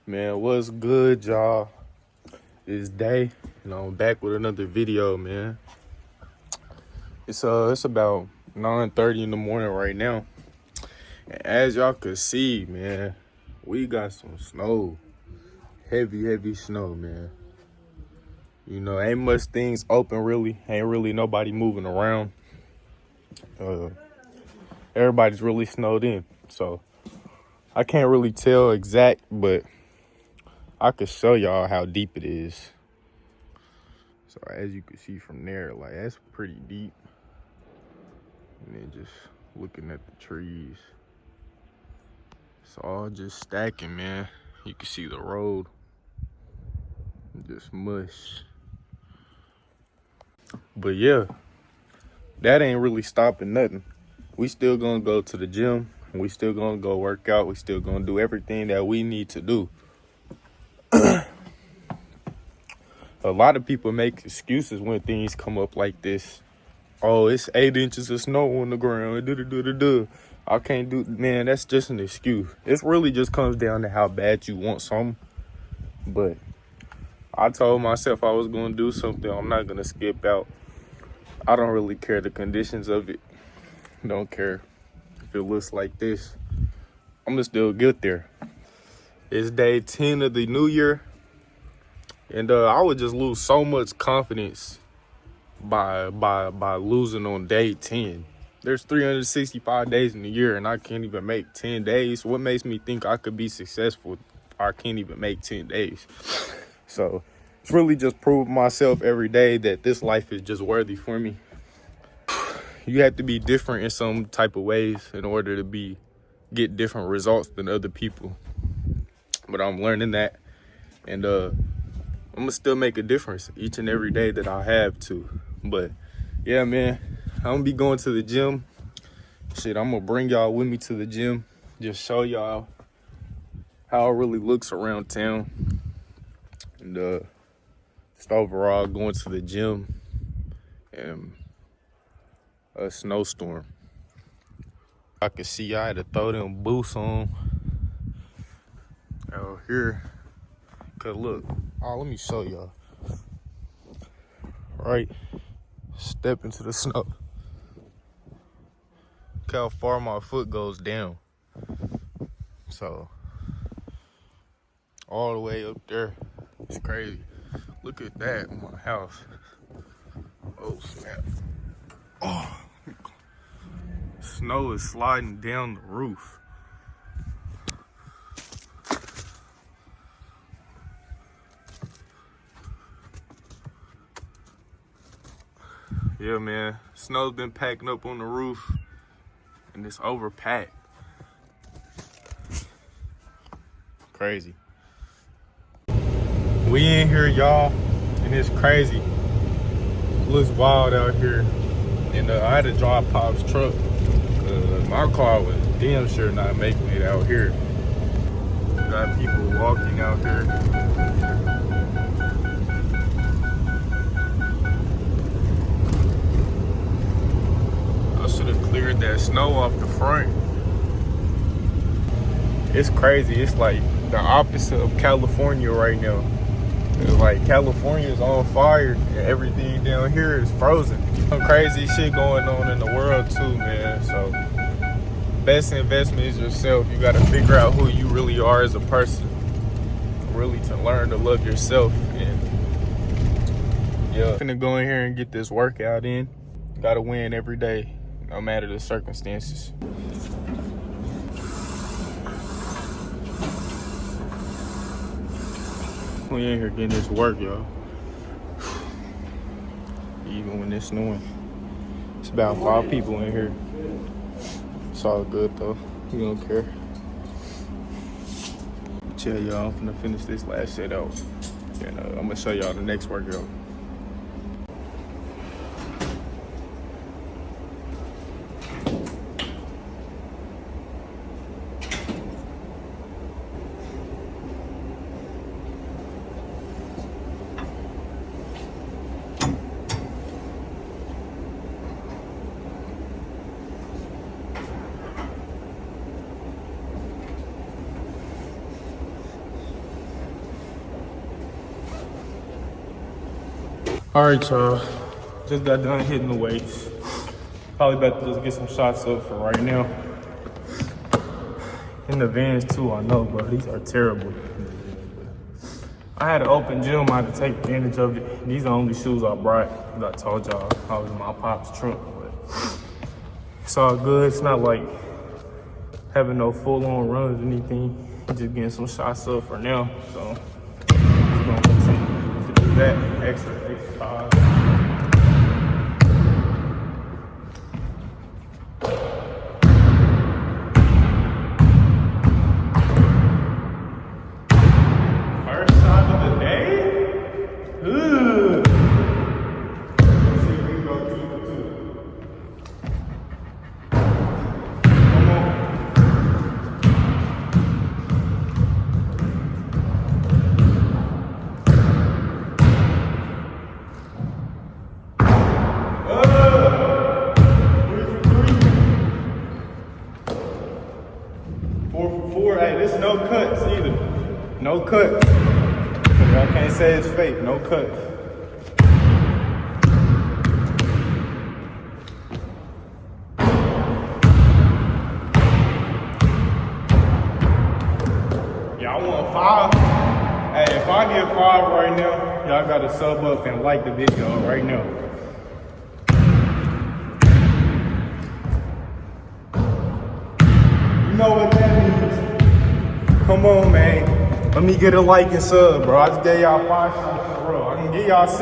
Man, what's good, y'all? This day, I'm back with another video, man. It's about 9:30 in the morning right now. And as y'all could see, man, we got some snow. Heavy snow, man. Ain't much things open really. Ain't really nobody moving around. Everybody's really snowed in. So I can't really tell exact, but I could show y'all how deep it is. So as you can see from there, like that's pretty deep. And then just looking at the trees, it's all just stacking, man. You can see the road, just mush. But yeah, that ain't really stopping nothing. We still gonna go to the gym. We still gonna go work out. We still gonna do everything that we need to do. A lot of people make excuses when things come up like this. Oh, it's 8 inches of snow on the ground. I can't do, man, that's just an excuse. It really just comes down to how bad you want something. But I told myself I was going to do something. I'm not going to skip out. I don't really care the conditions of it. Don't care if it looks like this. I'm going to still get there. It's day 10 of the new year. And I would just lose so much confidence by losing on day 10. There's 365 days in the year and I can't even make 10 days. What makes me think I could be successful if I can't even make 10 days? So it's really just proving myself every day that this life is just worthy for me. You have to be different in some type of ways in order to get different results than other people. But I'm learning that, and I'm gonna still make a difference each and every day that I have to. But yeah, man, I'm gonna be going to the gym. I'm gonna bring y'all with me to the gym. Just show y'all how it really looks around town. And just overall going to the gym and a snowstorm. I can see I had to throw them boots on out here. Cause look, let me show y'all. Right, step into the snow. Look how far my foot goes down. So, all the way up there. It's crazy. Look at that in my house. Oh, snap. Oh, snow is sliding down the roof. Yeah, man, snow's been packing up on the roof and it's overpacked. Crazy. We in here, y'all, and it's crazy. It looks wild out here. And I had to drive Pop's truck. My car was damn sure not making it out here. Got people walking out here. Cleared that snow off the front. It's crazy. It's like the opposite of California right now. It's like California is on fire and everything down here is frozen. Some crazy shit going on in the world too, man. So best investment is yourself. You got to figure out who you really are as a person, really to learn to love yourself. And yeah, I'm gonna go in here and get this workout in. Gotta win every day, no matter the circumstances. We in here getting this work, y'all. Even when it's snowing. It's about 5 people in here. It's all good though. We don't care. Chill, y'all. I'm finna finish this last set out. And I'm gonna show y'all the next workout. All right, y'all. Just got done hitting the weights. Probably about to just get some shots up for right now. In the Vans too, I know, bro. These are terrible. I had an open gym. I had to take advantage of it. These are the only shoes I brought. As I told y'all, I was in my pop's trunk, but it's all good. It's not like having no full-on runs or anything. Just getting some shots up for now. So just gonna continue to do that extra exercise. No cuts either. No cuts. I can't say it's fake. No cuts. Y'all want 5? Hey, if I get 5 right now, y'all gotta sub up and like the video right now. You know what that means? Come on, man. Let me get a like and sub, bro. I just gave y'all 5 shots in a row. I can give y'all 6.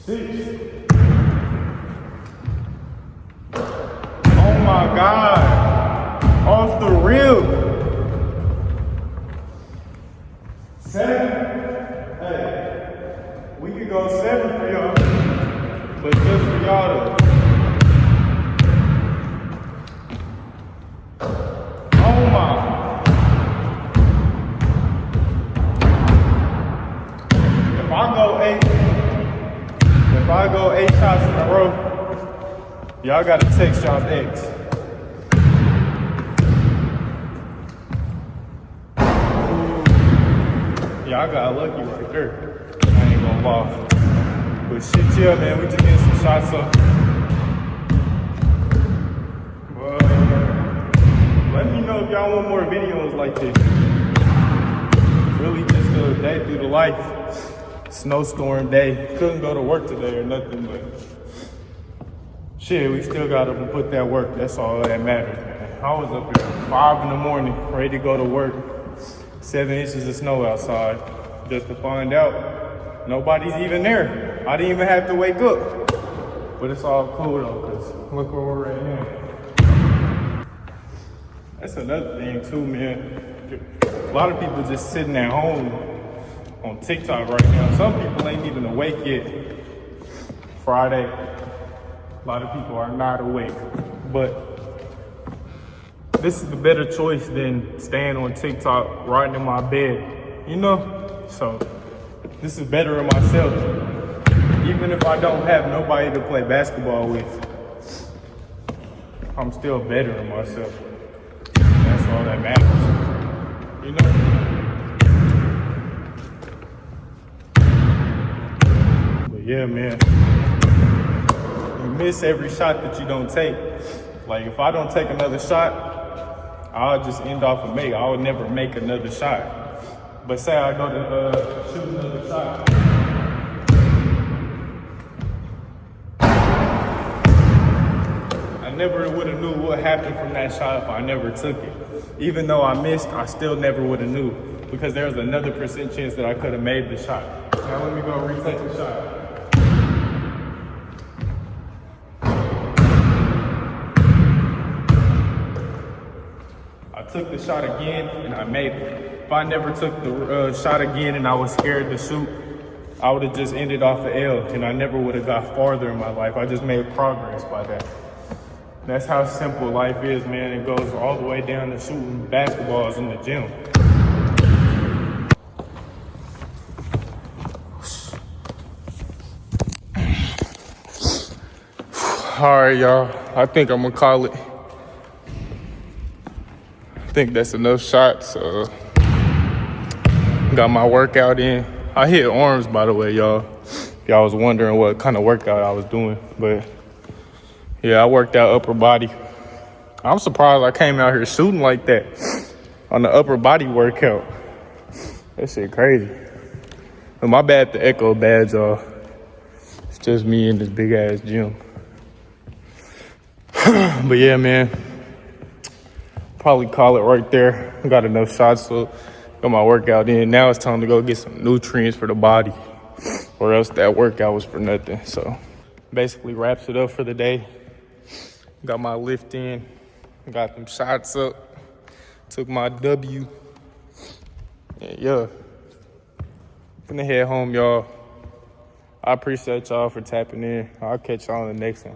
6. Oh my God. Off the rib. 7. Hey, we could go 7 for y'all. But just for y'all to. Oh my. If I go 8 shots in a row, y'all gotta text y'all's ex. Y'all got lucky right there. I ain't gonna lie. But shit, yeah, man, we just getting some shots up. Let me know if y'all want more videos like this. Really just a day through the life. Snowstorm day. Couldn't go to work today or nothing, but shit, we still gotta put that work. That's all that matters, man. I was up here 5 in the morning, ready to go to work. 7 inches of snow outside, just to find out nobody's even there. I didn't even have to wake up. But it's all cool though, cause look where we're at now. That's another thing too, man. A lot of people just sitting at home on TikTok right now. Some people ain't even awake yet. Friday, a lot of people are not awake. But this is the better choice than staying on TikTok, riding in my bed, you know? So this is better in myself. Even if I don't have nobody to play basketball with, I'm still better in myself. That's all that matters, you know? But yeah, man, you miss every shot that you don't take. Like if I don't take another shot, I'll just end off a make. I would never make another shot. But say I go to shoot another shot. I never would have knew what happened from that shot if I never took it. Even though I missed, I still never would have knew because there was another percent chance that I could have made the shot. Now let me go retake the shot. I took the shot again and I made it. If I never took the shot again and I was scared to shoot, I would have just ended off the L and I never would have got farther in my life. I just made progress by that. That's how simple life is, man. It goes all the way down to shooting basketballs in the gym. All right, y'all. I think I'm gonna call it. I think that's enough shots. Got my workout in. I hit arms, by the way, y'all. Y'all was wondering what kind of workout I was doing, but yeah, I worked out upper body. I'm surprised I came out here shooting like that on the upper body workout. That shit crazy. But my bad, the echo bad, y'all. It's just me in this big ass gym. But yeah, man. Probably call it right there. Got enough shots, so got my workout in. Now it's time to go get some nutrients for the body, or else that workout was for nothing. So basically wraps it up for the day. Got my lift in, got them shots up, took my W. And yeah, finna head home, y'all. I appreciate y'all for tapping in. I'll catch y'all on the next one.